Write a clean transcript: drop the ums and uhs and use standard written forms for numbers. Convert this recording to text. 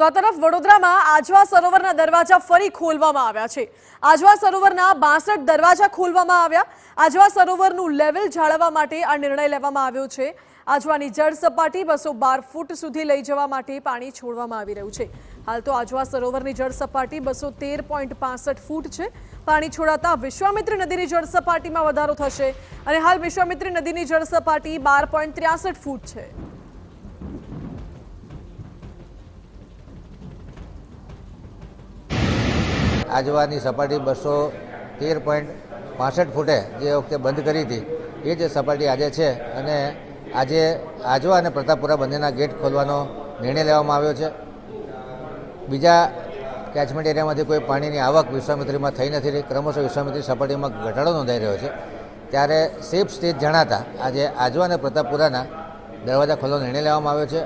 તો આ તરફ વડોદરામાં આજવા સરોવરના દરવાજા ફરી ખોલવામાં આવ્યા છે। આજવા સરોવરના 62 દરવાજા ખોલવામાં આવ્યા। આજવા સરોવરનું લેવલ જાળવવા માટે આ નિર્ણય લેવામાં આવ્યો છે। આજવાની જળ સપાટી 212 ફૂટ સુધી લઈ જવા માટે પાણી છોડવામાં આવી રહ્યું છે। હાલ તો આજવા સરોવરની જળ સપાટી 213.65 ફૂટ છે। પાણી છોડાતા વિશ્વામિત્રી નદીની જળ સપાટીમાં વધારો થશે અને હાલ વિશ્વામિત્રી નદીની જળ સપાટી 12.63 ફૂટ છે। આજવાની સપાટી 213.65 ફૂટે જે વખતે બંધ કરી હતી એ જ સપાટી આજે છે અને આજે આજવા અને પ્રતાપપુરા બંનેના ગેટ ખોલવાનો નિર્ણય લેવામાં આવ્યો છે। બીજા કેચમેન્ટ એરિયામાંથી કોઈ પાણીની આવક વિશ્વામિત્રીમાં થઈ નથી રહી। ક્રમશઃ વિશ્વામિત્રી સપાટીમાં ઘટાડો નોંધાઈ રહ્યો છે, ત્યારે સેફ સ્ટેજ જણાતા આજે આજવા અને પ્રતાપપુરાના દરવાજા ખોલવાનો નિર્ણય લેવામાં આવ્યો છે।